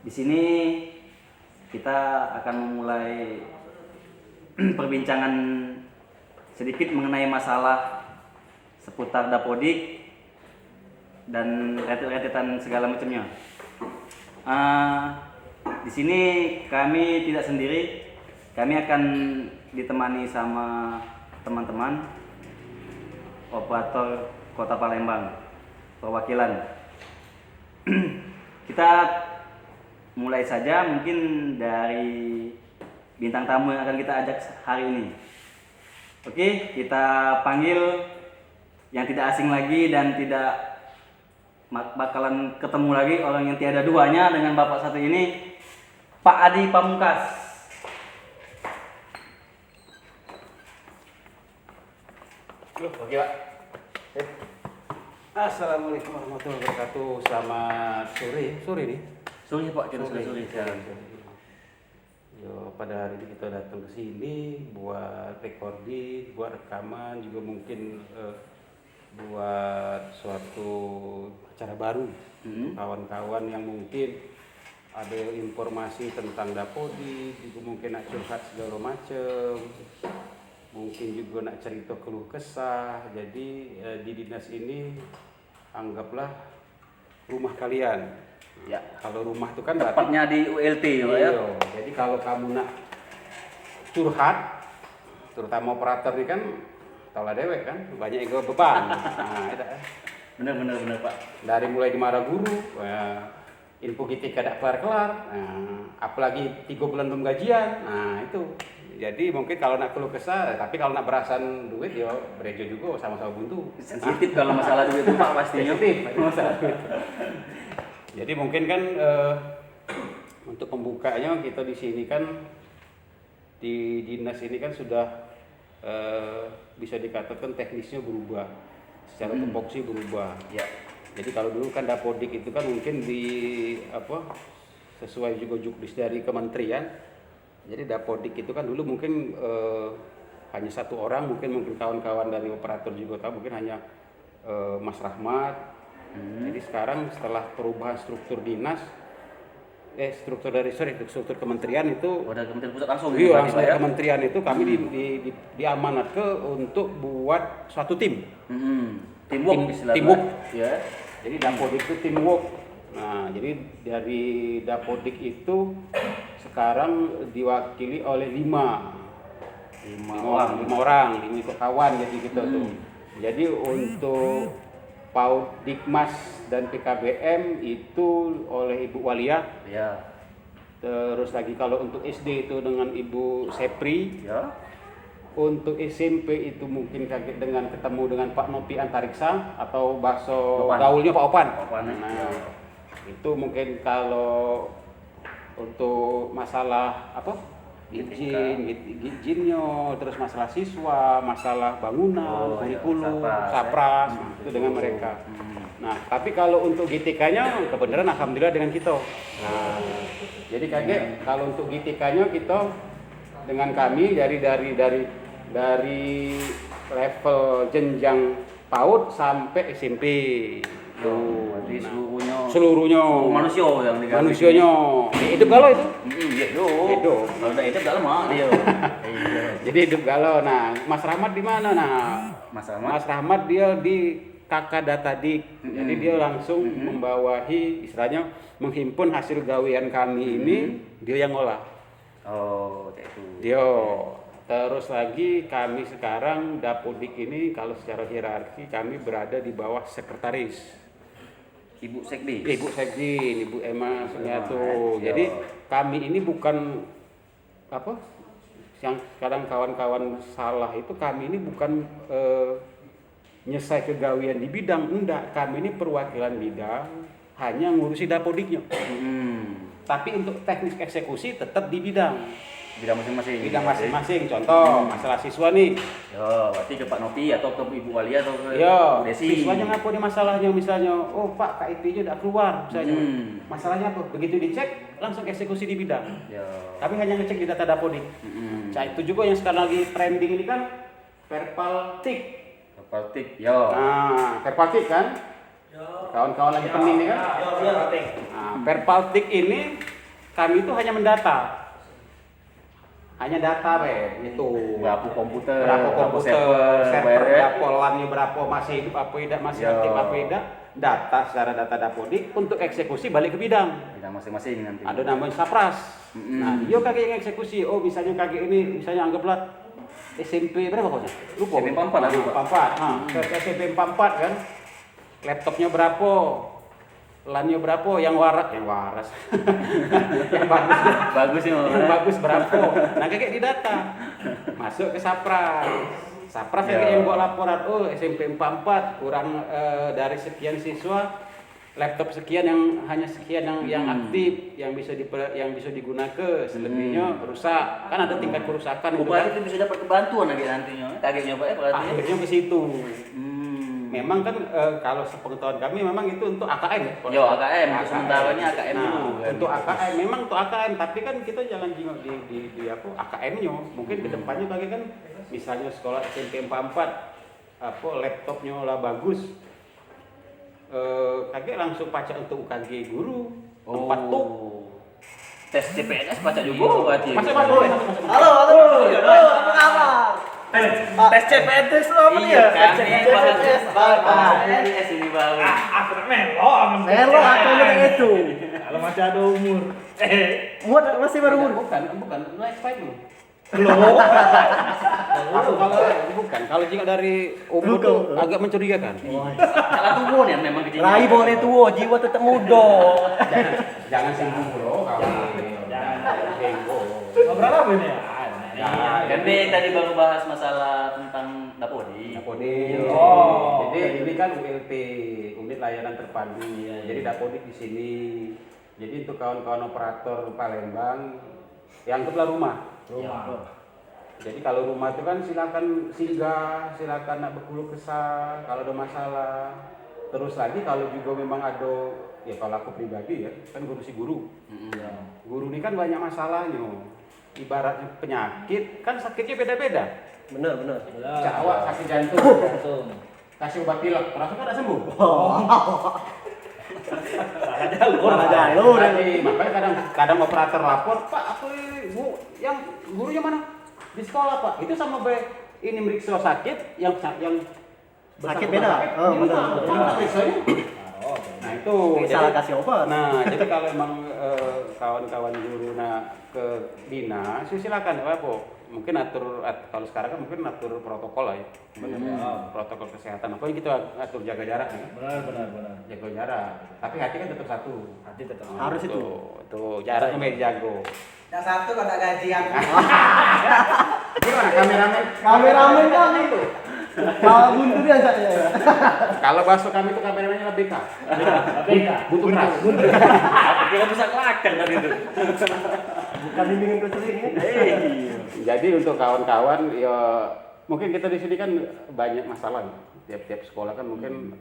Di sini kita akan memulai perbincangan sedikit mengenai masalah seputar Dapodik dan rentetan segala macamnya. Di sini kami tidak sendiri, kami akan ditemani sama teman-teman operator Kota Palembang, perwakilan. Kita mulai saja mungkin dari bintang tamu yang akan kita ajak hari ini. Oke, kita panggil yang tidak asing lagi dan tidak bakalan ketemu lagi orang yang tiada duanya dengan bapak satu ini, Pak Adi Pamungkas. Oke, Pak. Assalamualaikum warahmatullahi wabarakatuh. Selamat sore nih. Sore Pak, kita sudah sore. Yo, pada hari ini kita datang ke sini buat recording, buat rekaman, juga mungkin buat suatu acara baru. Kawan-kawan yang mungkin ada informasi tentang Dapodik, juga mungkin nak curhat segala macam. Mungkin juga nak cerita keluh kesah. Jadi di dinas ini anggaplah rumah kalian. Ya, Kalau rumah itu kan tepatnya di ULT ya, Pak ya. Jadi kalau kamu nak curhat, terutama operator ini kan tahu lah dewek kan, banyak yang beban. Nah, itu. Benar Pak. Dari mulai dimarah guru, info kita tidak kelar-kelar, apalagi 3 bulan belum gajian. Nah itu. Jadi mungkin kalau nak keluh kesah, tapi kalau nak berasan duit ya berejo juga sama-sama buntu. Sensitif kalau masalah duit itu Pak pastinya. Masalah duit. Jadi mungkin kan untuk pembukanya kita di sini kan di dinas ini kan sudah bisa dikatakan teknisnya berubah, secara tupoksi berubah. Ya. Jadi kalau dulu kan Dapodik itu kan mungkin sesuai juga juknis dari kementerian. Jadi Dapodik itu kan dulu mungkin hanya 1 orang, mungkin kawan-kawan dari operator juga tahu, mungkin hanya Mas Rahmat. Jadi sekarang setelah perubahan struktur dinas, struktur kementerian itu, Dari Kementerian Pusat langsung. Iya, langsung dari kementerian itu kami diamanatkan untuk buat suatu tim. Teamwork istilahnya. Teamwork. Ya. Jadi Dapodik itu teamwork. Nah, jadi dari Dapodik itu sekarang diwakili oleh 5 orang, 5 kawan jadi gitu tuh. Jadi untuk PAUD Dikmas dan PKBM itu oleh Ibu Walia. Ya. Terus lagi kalau untuk SD itu dengan Ibu Sepri. Ya. Untuk SMP itu mungkin kaget dengan ketemu dengan Pak Nopi Antariksa atau bahasa gaulnya Pak Opan. Nah, itu mungkin kalau untuk masalah izinnya, terus masalah siswa, masalah bangunan, kurikulum, sapras, itu dengan mereka. Nah, tapi kalau untuk GTK-nya kebenaran alhamdulillah dengan kita. Nah, jadi kaget kalau untuk GTK-nya kita dengan kami dari level jenjang PAUD sampai SMP. Jadi seluruhnya manusianya hidup galau itu. Hidup. Kalau udah hidup galau mah dia. Jadi hidup galau. Nah, Mas Rahmat di mana? Nah, Mas Rahmat dia di Kakak Datadik. Jadi dia langsung membawahi, istilahnya menghimpun hasil gawean kami ini, dia yang ngolah. Oh, itu. Dia. Terus lagi kami sekarang Dapodik ini kalau secara hierarki kami berada di bawah sekretaris. Ibu Sekdin, Ibu Emma Sumiatu. Jadi kami ini bukan yang sekarang kawan-kawan salah itu, kami ini bukan nyesai kegawian di bidang, enggak. Kami ini perwakilan bidang, hanya ngurusi Dapodiknya. Tapi untuk teknis eksekusi tetap di bidang masing-masing. Contoh masalah siswa nih. Yo, berarti ke Pak Nopi atau ke Ibu Wali atau ke Desi. Siswanya ngapa nih masalahnya, misalnya, oh Pak KIP-nya udah keluar misalnya. Masalahnya apa? Begitu dicek langsung eksekusi di bidang. Tapi hanya ngecek di data Dapodik. Nah, itu juga yang sekarang lagi trending ini kan Perpaltik. Nah, Perpaltik kan? Kawan-kawan lagi pening nih kan? Perpaltik ini kami itu hanya mendata. Hanya data itu Berapa komputer, server berapa, LAN-nya berapa, masih hidup apa tidak, masih aktif apa tidak, data secara data Dapodik untuk eksekusi balik ke bidang masing-masing nanti. ada namanya sapras. Nah dia kakek yang eksekusi, oh misalnya kakek ini misalnya anggaplah SMP berapa kok? Lupa. SMP 44 ada lupa. 44. Ke SMP 44 kan. Laptopnya berapa? LAN-nya berapa? Yang waras. yang bagus. Bagus sih Yang bagus berapa? Nah kakek didata. Masuk ke sapras. Sapras kakek yang buat laporan, oh SMP 44 kurang dari sekian siswa laptop sekian yang hanya sekian yang aktif yang bisa digunakan, selebihnya rusak. Kan ada tingkat kerusakan. Berarti itu bisa dapat kebantuan lagi nantinya. Kagetnya Pak ya berarti. Akhirnya ke situ. Memang kan kalau sepengetahuan kami memang itu untuk AKM ya. Yo AKM, sementaranya AKM dulu. Untuk AKM memang untuk AKM, tapi kan kita jangan jengok di apa AKM-nya. Mungkin ke depannya bagi kan misalnya sekolah SMP 44 apa laptopnya lah bagus. Kakek langsung pacak untuk UKG guru. Tempat tuh tes CPNS baca juga berarti. Masuk boleh. Halo, apa kabar? Tes CPNS lo apa ya? Tes CPNS. CPNS ini baru. Aku melo atau itu. Kalau masih ada umur. Umur masih baru umur. Bukan lifespan lu. Belum. Kalau jika dari umur tuh agak mencurigakan. Salah tua nih memang kecil. Rai boleh tua, jiwa tetap muda. Jangan singgung bro, jangan singgung. Ngobrol apa ini ya? Kan tadi baru bahas masalah tentang Dapodik. Oh. Jadi ini kan ULT, unit layanan terpadu. Jadi Dapodik di sini. Jadi untuk kawan-kawan operator Palembang, yang anggaplah rumah. Jadi kalau rumah itu kan silakan singgah, silakan nak berkeluh kesah kalau ada masalah. Terus lagi kalau juga memang ada, ya kalau aku pribadi ya, kan guru si guru. Guru ini kan banyak masalahnya. Ibaratnya penyakit, kan sakitnya beda-beda. Benar. Awak sakit jantung, kasih obat pilek, terasa kan tidak sembuh. Salah jalur. Jadi makanya kadang operator lapor, Pak, aku ini yang gurunya mana? Di sekolah Pak. Itu sama ini meriksa sakit yang Sakit beda. Oh, benar. Periksanya. Nah itu Salah kasih obat. Nah jadi kalau emang kawan-kawan guru ke dinas, silakan apa? Mungkin kalau sekarang kan mungkin atur protokol lah ya. Protokol kesehatan. Apa kita atur jaga jarak ya? Benar. Jaga jarak. Tapi hati kan tetap satu. Hati tetap harus itu. Tuh jaraknya main jago. Yang satu ada gajian. Gimana Kameramen kami itu. Kalau buntu dia saya. Kalau bahasa kami itu kameramennya lebih BK. Butuh keras. Kita bisa kelakar tadi itu. Bukan bimbingan konseling ya. Jadi untuk kawan-kawan ya mungkin kita di sini kan banyak masalah. Tiap sekolah kan mungkin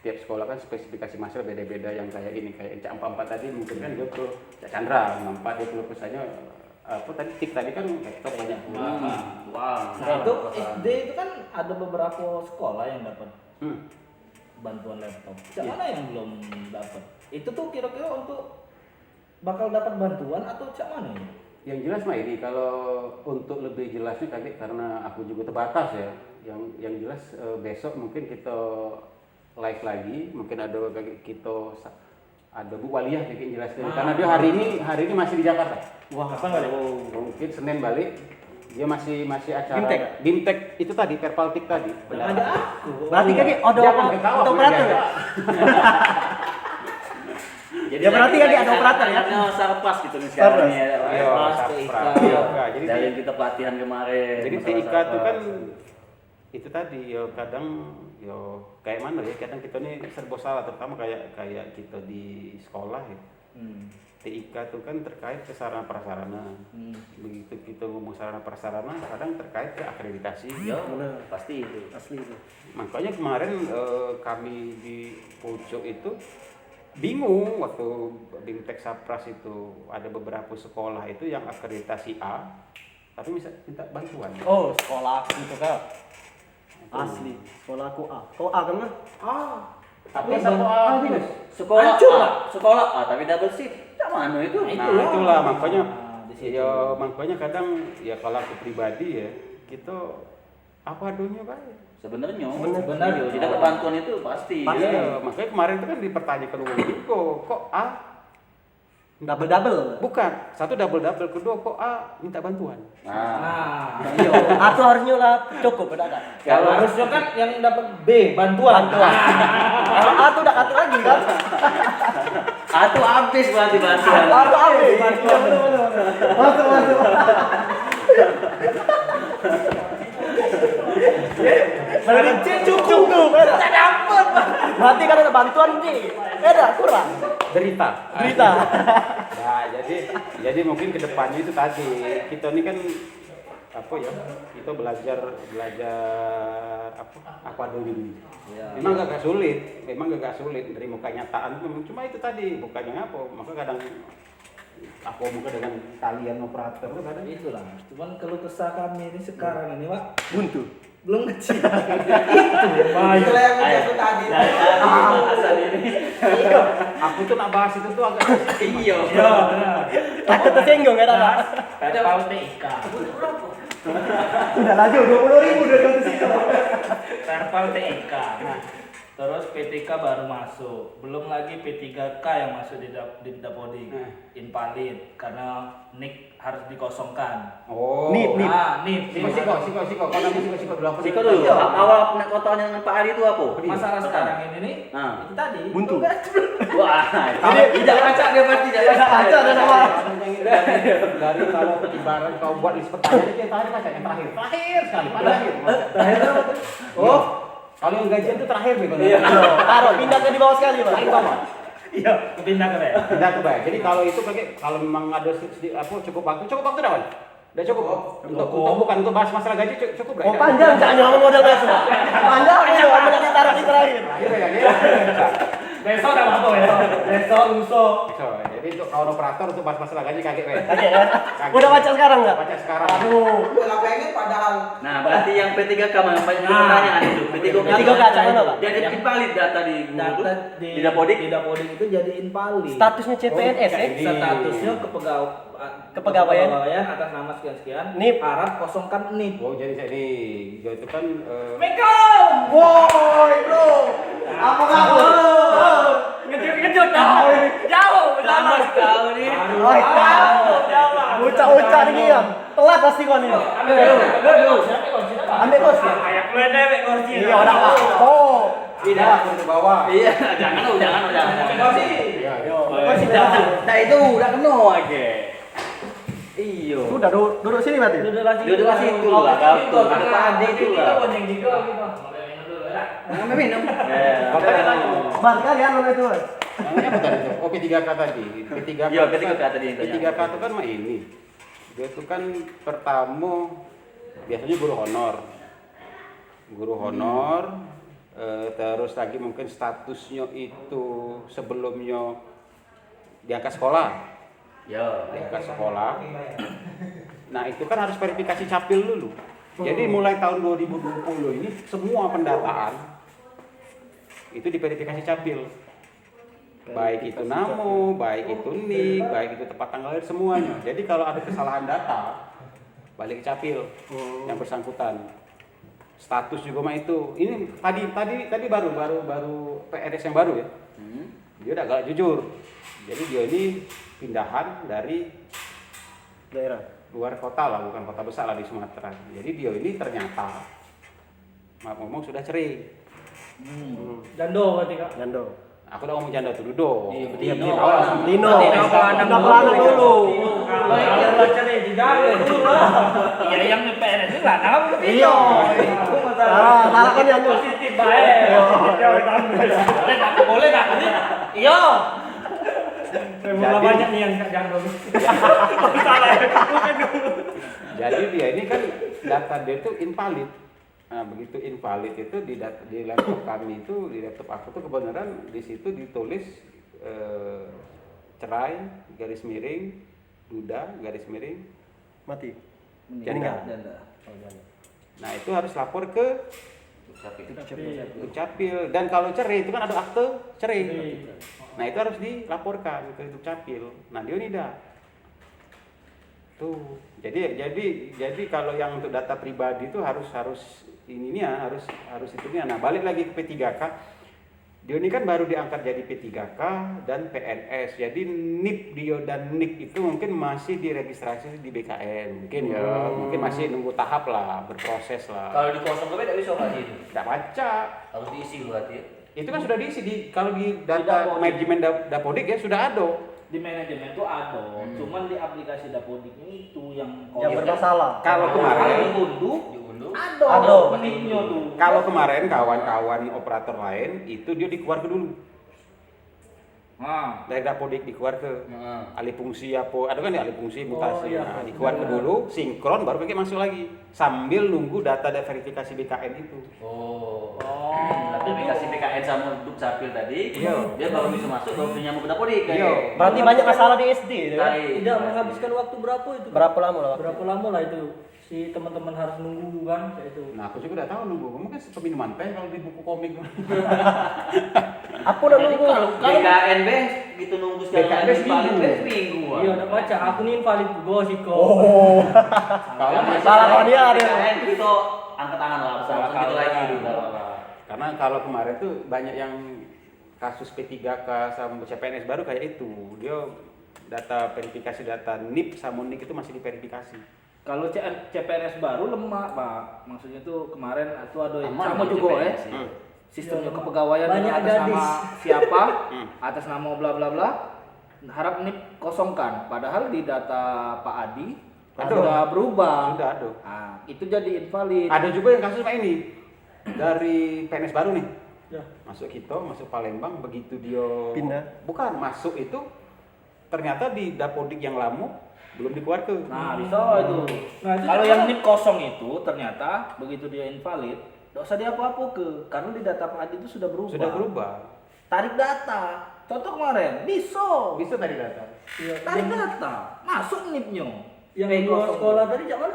tiap sekolah kan spesifikasi masalah beda-beda yang kayak ini kayak Cak 44 tadi mungkin kan dia tuh Cak Chandra 44 dia keluh kesahnya tik tadi kan laptop banyak Wow. Nah itu SD itu kan ada beberapa sekolah yang dapat bantuan laptop. Mana yang belum dapat? Itu tuh kira-kira untuk bakal dapat bantuan atau cak mana ya? Yang jelas mah ini kalau untuk lebih jelasnya tadi karena aku juga terbatas ya. Yang jelas besok mungkin kita live lagi, mungkin ada Bu Waliyah bikin jelaskan karena dia hari ini masih di Jakarta. Wah, kapan balik? Mungkin Senin balik. Dia masih acara Bimtek itu tadi Perpaltik tadi. Ada aku. Berarti kan ada operator ya? Jadi Ya, berarti kan ada operator ya? Sarpas gitu nih sekarang nih. Jadi dari yang kita pelatihan kemarin. Jadi masalah TIK itu kan sarpas. itu tadi ya kadang kayak mana ya kadang kita ini serba salah terutama kayak kita di sekolah ya. TIK itu kan terkait ke sarana prasarana. Begitu kita ngomong sarana prasarana kadang terkait ke akreditasi. Ya benar, pasti itu. Asli itu. Makanya kemarin kami di Pucuk itu bingung waktu Bimtek Sapras itu ada beberapa sekolah itu yang akreditasi A tapi minta bantuan. Oh, sekolah itu kan. Asli, sekolah aku A. Kau A kan? Tapi satu A minus. Sekolah A, tapi double shift. mana itu? Nah itulah makanya di situ. ya makanya kadang ya kalau aku pribadi ya kita apa adanya baik. Sebenarnya Sebenarnya. tidak dapat bantuan itu pasti. Pasti. Ya. Makanya kemarin itu kan dipertanyakan kok A Double. bukan satu double kedua kok A minta bantuan. Nah, Nah, Iya. Atau harusnya lah cukup udah kan. kalau harusnya kan yang dapat B bantuan. Kalau A tuh udah kata lagi kan. atau habis berarti bantuan. Atau habis. Iya benar. Masuk. Berarti cukup. Tidak dapat. Berarti kan ada bantuan nih. Beda kurang. Derita. Nah, jadi mungkin kedepannya itu tadi kita ini kan apa ya kita belajar apa adanya dulu. Memang gak sulit dari muka nyataan cuma itu tadi bukannya apa maka kadang aku muka dengan kalian operator tuh kadang Itulah. Cuman kalau kesah kami ini sekarang ini, Pak, Buntu. belum kecil. Itu Itulah yang menjatuh tadi. Asal ini. aku tuh nak bahas itu tuh agak Iya. Takut tersinggung kan ada. Perpal TIK. Udah laju 20.000 udah ke situ. Perpal TIK. Nah, terus P3K baru masuk. Belum lagi P3K yang masuk di Dapodik. Invalid karena NIK harus dikosongkan. oh Nip. Ah, NIK. siko kau nanti siko dulu Siko dulu. Awal kotornya dengan Pak Ali itu apa? Masalah sekarang ini nih, Ah. itu tadi. Buntu. Wah, Jadi tidak baca dia pasti tidak baca. Baca ada nama. dari kalau ibarat kau buat list pertanyaan itu terakhir baca yang terakhir sekali pada akhir. Oh, Kalau yang gajian itu terakhir nih Iya. taruh pindah ke di bawah sekali, Pak. Paling bawah. Iya, kepindah ke Bek. Tidak kebaik. Jadi kalau itu pakai kalau memang ada cukup waktu dah. Udah cukup. Untuk bukan untuk bahas masalah gaji cukup Oh, panjang jangan ngomong model besok. Panjang itu menjadi taruh di terakhir. Besok ada apa ya? Besok lusa. Jadi untuk kawan operator untuk bahas masalah gaji kaget ya. Oke ya. Udah baca sekarang enggak? Baca sekarang. Aduh. Nggak pengen padahal. Nah, berarti yang P3K banyak pertanyaan itu. P3K macam mana, Pak? Jadi invalid data di Data di Dapodik. Di Dapodik itu jadi invalid. Statusnya CPNS ya? Statusnya Kepegawaian. atas nama sekian-sekian. NIP. Harap kosongkan NIP. Oh jadi dia itu kan Mekom. Woi, bro. Apa kabar? Ngejut dah. Jauh, lama kau nih. Oi, ucap nih ya. Telat pasti kau nih. Ambil bos. Kayak gue dewek kursi. Iya, udah Pak. Oh. Tidak. ke bawah. Iya, jangan. Kursi. Kursi dah. Nah itu udah kena aja. Iyo. Sudah duduk sini berarti. Duduk lah situ lah, kau. Ada Pak Ade itu lah. Minum. Makanya tanya. Bar kalian mana itu? Mas? Namanya apa tadi tuh? Oh P3K tadi. P3K. Iya, P3K tadi yang tanya. P3K itu kan mah ini. Dia itu kan pertama biasanya guru honor. Terus lagi mungkin statusnya itu sebelumnya diangkat sekolah. Diangkat sekolah. Nah itu kan harus verifikasi capil dulu. Jadi mulai tahun 2020 ini semua pendataan itu diverifikasi capil. Baik itu namo, baik itu nik, baik itu tepat tanggal lahir semuanya. Jadi kalau ada kesalahan data balik ke capil yang bersangkutan. Status juga mah itu. Ini tadi baru PRS yang baru ya. Dia udah agak jujur. Jadi dia ini pindahan dari Daerah. luar kota lah, bukan kota besar lah di Sumatera. Jadi dia ini ternyata maaf ngomong sudah cerai. Jando berarti Kak. Jando. Aku udah ngomong janda tuh dulu. Iya, Dino. Dino Anak dulu. Kalau baca nih dijaga dulu lah. Iya yang PNS itu lah tahu. Iya. Salah kan yang Positif baik. Boleh enggak? Iya. Mulai banyak nih yang Jando. Salah. Jadi dia ini kan data dia itu invalid. Nah, begitu invalid itu di laptop kami itu, di laptop aku tuh kebenaran di situ ditulis cerai garis miring duda garis miring mati. janda. Nah, itu harus lapor ke Dukcapil. Dan kalau cerai itu kan ada akte cerai. Nah itu harus dilaporkan ke Dukcapil. Nah dia ini dah. Tuh. Jadi kalau yang untuk data pribadi itu harus ininya harus itunya. Nah balik lagi ke P3K. Dia ini kan baru diangkat jadi P3K dan PNS. Jadi NIP Dio dan NIK itu mungkin masih diregistrasi di BKN. Mungkin ya, mungkin masih nunggu tahap lah, berproses lah. Kalau di kosong tidak bisa kasih itu. Tidak baca. Harus diisi berarti. Itu kan sudah diisi kalau di data manajemen Dapodik ya sudah ada. Di manajemen itu ada, cuman di aplikasi Dapodik itu yang bermasalah. Kalau kemarin diunduh Ada. menitnya tuh. Kalau kemarin kawan-kawan operator lain itu dia dikeluarkan dulu. Nah, Dari Dapodik dikeluarkan. Alih fungsi apa? Ada kan ya alih fungsi mutasi. iya. Nah, dikeluarkan dulu, sinkron baru pakai masuk lagi. Sambil nunggu data verifikasi BKN itu. Oh. Verifikasi BKN sama Dukcapil tadi, Iya. dia baru bisa masuk, baru bisa nyambung ke Dapodik. Iya. Berarti banyak masalah di SD. tidak menghabiskan waktu berapa itu? Berapa lama lah? Berapa lama lah itu si teman-teman harus nunggu kan kayak itu. Nah, aku juga udah tahu nunggu. Mungkin peminuman teh kalau di buku komik. Aku udah nunggu. BKN Bang, gitu nunggu sekarang BKN lagi seminggu. balik, Bang, seminggu. Iya udah baca, aku nih invalid juga sih kok. Oh. Kalau Salah kalau dia ada. BKN itu angkat tangan lah, Salah langsung gitu kalah. lagi dulu. karena kalau kemarin tuh banyak yang kasus P3K sama CPNS baru kayak itu. Dia data verifikasi data NIP sama NIK itu masih diverifikasi. Kalau CPNS baru lemah, Pak. Maksudnya tuh kemarin itu ada yang Aman sama kalau juga CPNS ya. sih. Sistemnya kepegawaian Banyak atas gadis. nama siapa, atas nama bla bla bla. Harap NIP kosongkan. Padahal di data Pak Adi Ada. sudah berubah. Sudah ada. Nah, itu jadi invalid. Ada juga yang kasus kayak ini dari PNS baru nih. Ya. Masuk Kito, masuk Palembang, begitu dia Pindah. bukan masuk itu ternyata di Dapodik yang lama belum dikeluarkan. Nah, bisa itu. Nah, itu Kalau juga- yang NIP kosong itu ternyata begitu dia invalid, enggak usah apa-apa ke karena di data Pak Adi itu sudah berubah. Sudah berubah. Tarik data. Contoh kemarin, bisa. Bisa tadi data. Tarik data. Masuk NIP-nya. Yang dua kosong. sekolah tadi jangan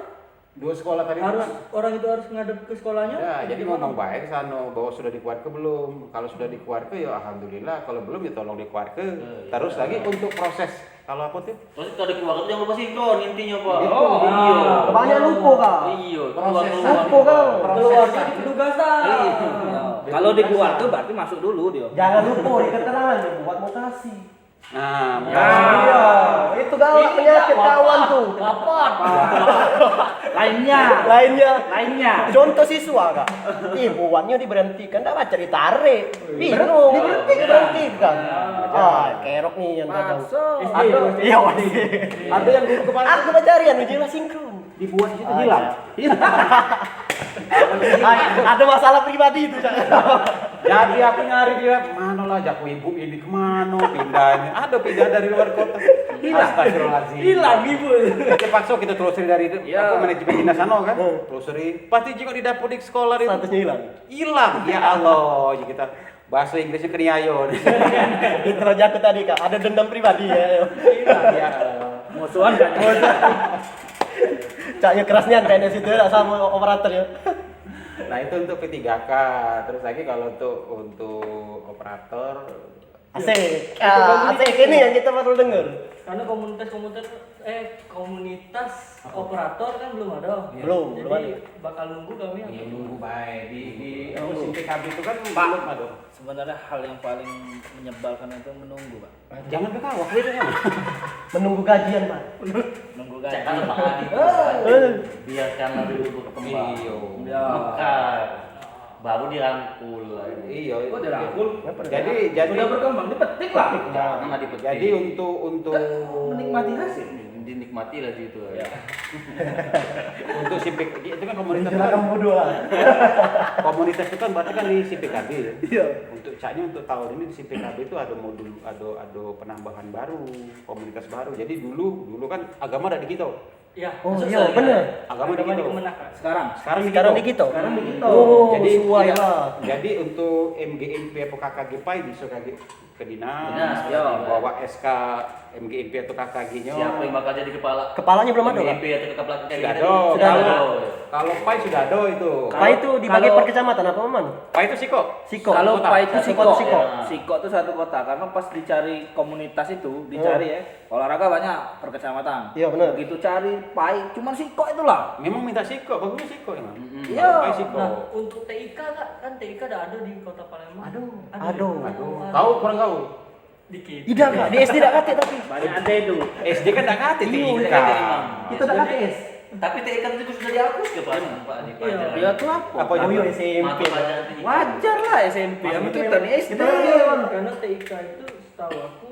Dua sekolah tadi harus itu- orang itu harus ngadep ke sekolahnya. Ya, jadi ngomong baik ke sana bahwa sudah dikeluarkan belum. Kalau sudah dikeluarkan ya alhamdulillah, kalau belum ya tolong dikeluarkan. Terus lagi untuk proses kalau apa tuh? Terus kalau dikeluarkan tuh jangan lupa sinkron intinya Pak. Oh, iya. Kebanyakan lupa kak. Iya, Proses Lupa kak. Proses Keluar di penugasan. Ya. Kalau dikeluarkan berarti masuk dulu dia. Jangan lupa di keterangan buat mutasi. Nah, Iya, itu galak penyakit kawan tuh. Lainnya. Contoh siswa kak. Buatnya diberhentikan, tidak baca ditarik. Bingung. Diberhentikan. Kerok nih yang kadang. Ada. Iya ada yang dulu kemarin Aku bacarian ujian sinkron. dibuat di situ hilang. Ada masalah pribadi itu. Jadi aku nyari dia, mana lah jago ibu ini kemana pindahnya? Ada pindah dari luar kota. Astagfirullahaladzim. ibu. Terpaksa kita telusuri dari Ya. apa manajemen dinas sana kan? Telusuri. Pasti juga di Dapodik sekolah itu. Statusnya hilang. Hilang. Ya Allah, jadi kita bahasa Inggrisnya keniayo. Intro jago tadi kak. Ada dendam pribadi ya. Hilang ya. Musuhan kan. Caknya kerasnya PNS itu ya sama operatornya. Nah itu untuk P3K. Terus lagi kalau untuk operator Asik. Asik ini yang kita perlu dengar. Karena komunitas operator kan belum ada. Belum Jadi ada. bakal nunggu kami yang ya nunggu baik di musim PKB itu kan belum ada. Sebenarnya hal yang paling menyebalkan itu menunggu, Pak. Jangan kekawak beda kan. Menunggu gajian pak. Menunggu Cek gaji. Pak Adi. Biarkanlah dulu berkembang. Iya. Ya. Mekar. Baru dirangkul. Iya. Kok dirangkul? Jadi Sudah berkembang, dipetik lah. Jangan nggak dipetik. jadi untuk Menikmati hasil. Dinikmati lah gitu. Ya. untuk si PKB itu kan komunitas Silakan bodoh. komunitas itu kan berarti kan di si PKB ya. Iya. Untuk caknya untuk tahun ini di si PKB itu ada modul ada penambahan baru, komunitas baru. Jadi dulu kan agama ada di kita. ya. Oh iya benar. Agama di kita. Sekarang di Kita. kita. Sekarang begitu. Oh Jadi sesuai tidak- lah. Jadi untuk MGMP atau KKG PAI bisa KG ke dinas, Dinas, ya. bawa SK MGMP atau KKG-nya. Siapa yang bakal jadi kepala? Kepalanya belum ada, Pak? MGMP atau kepala KKG Sudah tadi? ada. Sudah ada. Kalau PAI sudah ada itu. Pak itu dibagi kalau- per kecamatan apa man? PAI itu Siko. Siko. Kalau kota. Pak itu Satu Siko, kota, Siko. Siko itu satu kota karena pas dicari komunitas itu dicari ya olahraga banyak per kecamatan. Iya, benar. Begitu cari Pai cuman Siko itulah. Memang minta Siko, bagusnya Siko emang. Iya. PAI Siko. Nah, untuk TIK kan TIK ada di Kota Palembang. Aduh. Kau kurang kau. Dikit. Tidak kak, di SD tidak kate tapi. Banyak ada itu. SD kan enggak kate Iya, TIK. Kita tidak kate es. Tapi TIK itu sudah dihapus ke Pak di pelajaran. Dia tuh apa? Apa Oh iya Mata SMP. pelajaran TIK. Wajar lah SMP. Sama kita nih SD. Karena TIK itu setahu aku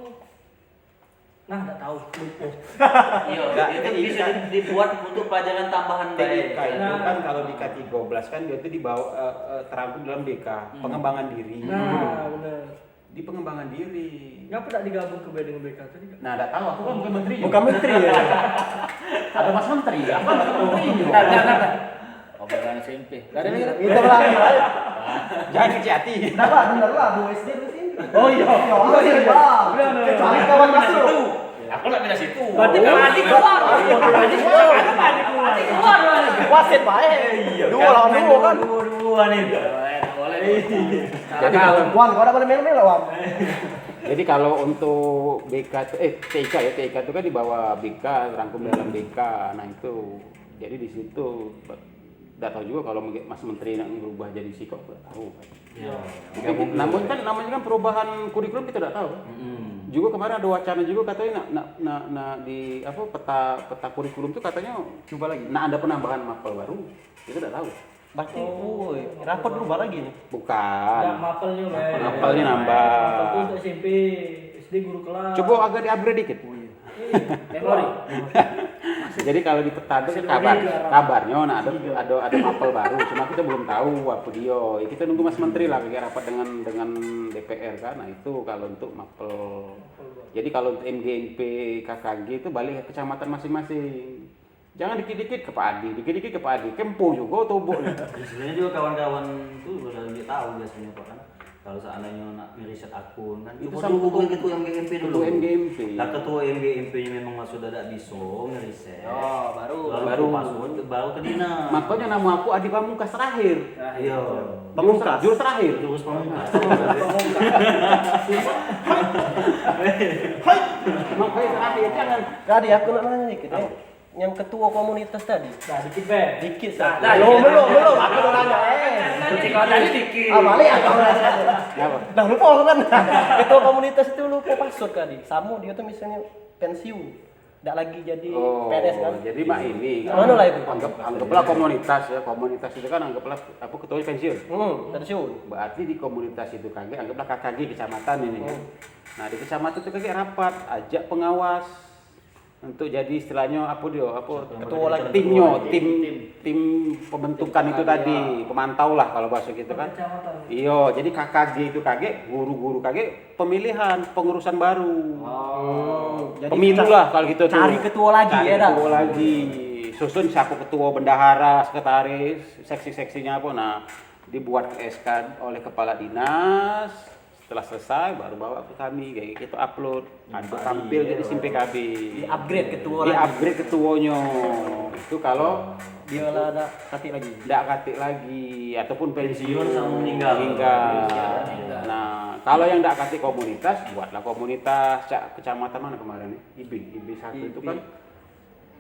enggak tahu. Iya, Enggak, itu TIK. bisa dibuat untuk pelajaran tambahan TIK baik. itu kan kalau di K13 kan dia itu dibawa terangkum dalam BK, pengembangan diri. Nah, benar. Di pengembangan diri. Ngapa tak digabung ke dengan BK tadi? Nah, enggak tahu aku kan bukan menteri. Bukan menteri ya. Ada Mas Menteri, aku kan menteri. Nah. Obrolan SMP. Gak ada lagi. Itu lah. Jangan kecil hati. Nah pak, benar lah, Bu SD dulu sini. Oh iya. Oh iya. Kecuali kawan masuk. Aku nak pindah situ. Berarti Padi keluar. Padi keluar. Wasit pak. Dua lawan dua kan. Dua nih. Jadi kalau Wan, kau ada pada melo-melo Wan. Jadi kalau untuk BK TIK ya, TIK itu kan di bawah BK, terangkum dalam BK. Nah itu, jadi di situ tidak tahu juga kalau Mas Menteri nak berubah jadi Siko, tidak tahu. Namun kan namanya kan perubahan kurikulum kita tidak tahu. Juga kemarin ada wacana juga katanya nak di apa peta kurikulum itu katanya coba lagi. Nah ada penambahan mapel baru, itu tidak tahu. Berarti, rapot berubah lagi nih. Bukan. Enggak mapelnya, Bang. Mapelnya nambah. Mapel tuh untuk SMP, SD guru kelas. Coba agak di-upgrade dikit. Memori. Jadi kalau di peta itu kabarnya nah ada mapel baru, cuma kita belum tahu apa dia. Ya, kita nunggu Mas Menteri lah kayak rapat dengan DPR kan. Nah itu kalau untuk mapel. Jadi kalau untuk MGMP KKG itu balik ke kecamatan masing-masing. Jangan dikit-dikit ke Pak Adi, dikit-dikit ke Pak Adi. Kempo juga tobo. Sebenarnya juga kawan-kawan itu udah lebih tahu biasanya Pak kan. Kalau seandainya nak ngeriset akun kan Itu coba sama dulu ketua MGMP dulu. Ketua MGMP. Nah ketua MGMP-nya memang sudah tidak bisa ngeriset. Oh, baru password baru ke dinas. Makanya nama aku Adi Pamungkas terakhir. Iya. Pamungkas. Jurus terakhir. Jurus pamungkas. Makanya terakhir jangan. Tadi aku nak nanya dikit ya. Yang ketua komunitas tadi. Nah, dikit, Bang. Dikit. Nah, Belum. Aku mau nanya. Kalau tadi dikit. Balik aku nanya. Kenapa? Nah lupa kan. Ketua komunitas itu lupa password kali. Samu dia tuh misalnya pensiun. Tidak lagi jadi PNS kan. Jadi mak ini Mana lah itu? anggaplah komunitas ya. Komunitas itu kan anggaplah apa ketuanya pensiun. Pensiun. Berarti di komunitas itu KG anggaplah KKG kecamatan ini. Nah, di kecamatan itu KG rapat, ajak pengawas untuk jadi istilahnya apa dia? Apa Ketua lagi. tim pembentukan itu tadi, pemantau lah kalau bahasa gitu kan. Iya, jadi KKG itu KG, guru-guru KG pemilihan, pengurusan baru. Jadi Pemilu lah kalau gitu tuh. cari ketua lagi Cari ya dah. ketua lagi. Susun siapa ketua bendahara, sekretaris, seksi-seksinya apa. Nah, dibuat ke SK oleh kepala dinas. Setelah selesai baru bawa ke kami kayak gitu upload. Ada tampil jadi SIM PKB. Di-upgrade ketua Di lagi. upgrade ketuanya. Itu kalau Dia lah ada kati lagi. tidak katik lagi ataupun pensiun sama meninggal. Nah, kalau yang tidak katik komunitas, buatlah komunitas. Kecamatan mana kemarin nih? IB 1 itu kan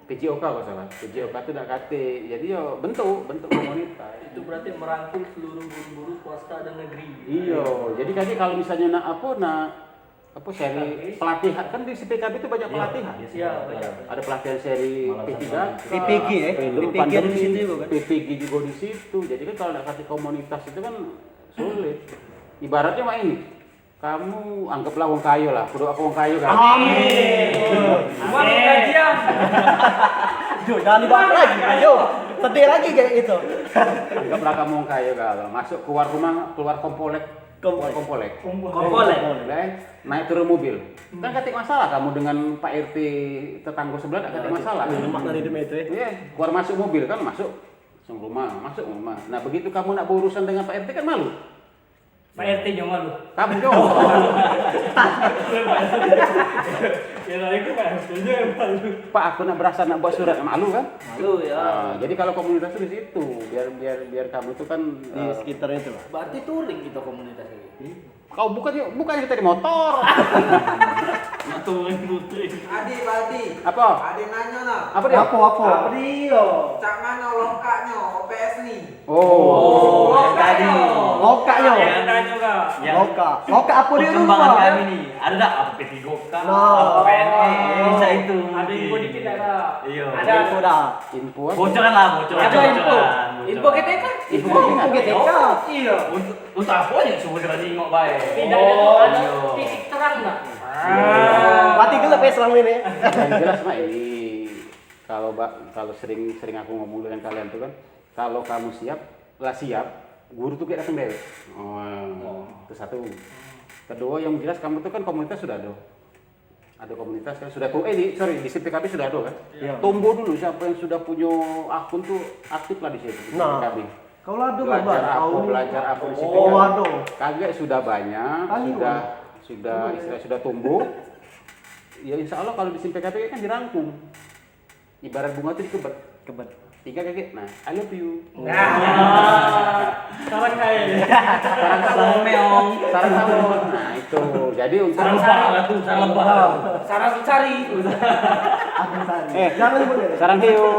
PJOK kalau salah. PJOK itu tidak katik. Jadi yo bentuk komunitas. Itu berarti merangkul seluruh guru-guru swasta dan negeri. Iya. Jadi kan kalau misalnya apa seri pelatihan kan di CPKB itu banyak pelatihan. Iya, banyak. Ada pelatihan seri P3, PPG ya. PPG ada di situ juga kan. PPG juga di situ. Jadi kan kalau nggak kasih komunitas itu kan sulit. Ibaratnya mah ini. Kamu anggaplah wong kayu lah. Kudu aku wong kayu kan. Cuma kajian. Jo, jangan dibahas lagi. Jo, sedih lagi kayak itu. Anggaplah kamu wong kayu kalau masuk keluar rumah, keluar kompolek. Kompolek. Naik turun mobil. Kan ketik masalah kamu dengan Pak RT tetangga sebelah enggak ketik masalah. Lemak dari demi itu ya. Iya, keluar masuk mobil kan masuk rumah. Nah, begitu kamu nak berurusan dengan Pak RT kan malu. Pak RT nya malu. Kamu Jo. Ya lah itu Pak RT nya yang malu. Pak, aku nak berasa nak buat surat malu kan? Malu ya. Nah, jadi kalau komunitas itu di situ, biar kamu itu kan Di sekitar itu lah. Berarti touring kita komunitas ini. kau bukan kita di motor. Touring putri. Adi, Pak Adi. Apa? Adi nanya nah. Apa dia? Apa? dia? Cak mana lokaknya OPS nih? Oh. Yang tadi. Lokaknya. Yang tanya kak. Loka apa dia Perkembangan lupa? kami nih. Ada enggak apa PT Goka? Nah. Apa PNE? Bisa itu. Ada info dikit ada. Iya. Ada. Info dah. Info apa? Bocoran lah, bocoran. Ada info. bocoran. Info GTK. Info GTK. Iya. Untuk apa nih semua kita tengok baik. Tidak ada titik terang nggak? Mati gelap ya selama ini. Yang jelas mah ini kalau sering aku ngomong dengan kalian tuh kan, kalau kamu siap, guru tuh kayak datang deh. Itu satu. Kedua yang jelas kamu tuh kan komunitas sudah ada komunitas kan sudah di CPKB sudah ada kan. Iya. Tumbuh dulu siapa yang sudah punya akun tuh aktif lah di situ. Nah. CPKB. Kau lado Belajar apa di CPKB. Oh, aduh. Kaget sudah banyak, sudah tumbuh. Ya insya Allah kalau di CPKB kan dirangkum. Ibarat bunga itu dikebet. Tiga kaget, nah I love you. Sarang kaya. Sarang meong. Sarang tawon. Nah itu, jadi untuk Sarang lebah. Sarang cari. Aku sari. Jangan boleh. sarang hiu.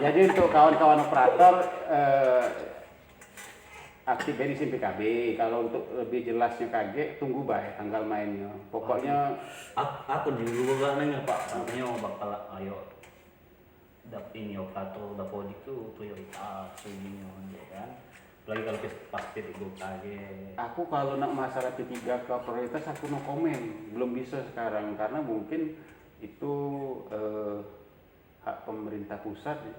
Jadi untuk kawan-kawan operator aktif di CPKB. Kalau untuk lebih jelasnya kaget, tunggu baik tanggal mainnya. Pokoknya Aku dulu gak nanya Pak, katanya bakal ayo ini operator dapodik tuh prioritas ini ya kan. Apalagi kalau pas titik gue kaget. aku kalau nak masalah P3 ke prioritas aku no komen, belum bisa sekarang karena mungkin itu hak pemerintah pusat ya.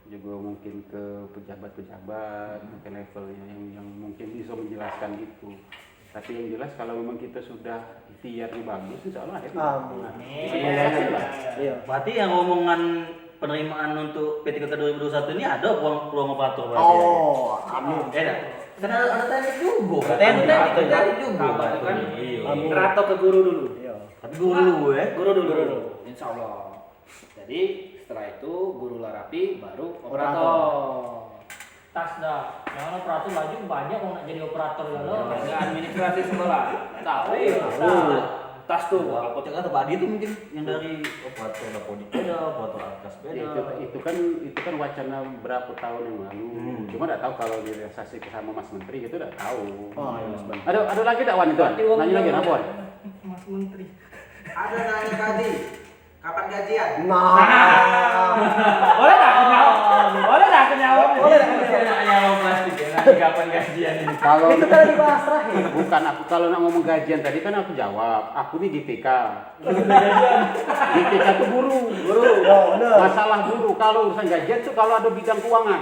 Juga mungkin ke pejabat-pejabat mungkin levelnya yang mungkin bisa menjelaskan itu. Tapi yang jelas kalau memang kita sudah ikhtiarnya bagus, insya Allah Iya. Berarti yang omongan penerimaan untuk P3K 2021 ini ada peluang operator berarti ya? Oh, amin. Kan ada teknik juga. Teknik juga. Nah, kan Iya. ngeratok ke guru dulu. Iya. Tapi guru dulu ya. Guru dulu. Insya Allah. Jadi setelah itu guru larapi baru operator. Tas dah. Jangan operator laju banyak mau nak jadi operator ya lo. Ada administrasi sekolah. Tahu. Tahu. Tas tuh. Aku cakap tuh Pak Adi tuh mungkin yang dari operator dapodik beda, operator arkas beda. itu kan wacana berapa tahun yang lalu. Cuma tidak tahu kalau direalisasi sama Mas Menteri itu tidak tahu. Oh, iya. Ada lagi tak Wan itu? Nanya lagi apa Wan? Mas Menteri. Ada nanya tadi. Kapan gajian? Nah. Boleh tak kenyawa? Boleh tak kenyawa? Boleh. Nanya plastik ya, nanti kapan gajian ini? Kalau Itu tadi dibahas terakhir. bukan aku kalau nak ngomong gajian tadi kan aku jawab, aku nih GTK. GTK tuh guru. Oh, benar. Masalah guru kalau urusan gajian tuh kalau ada bidang keuangan.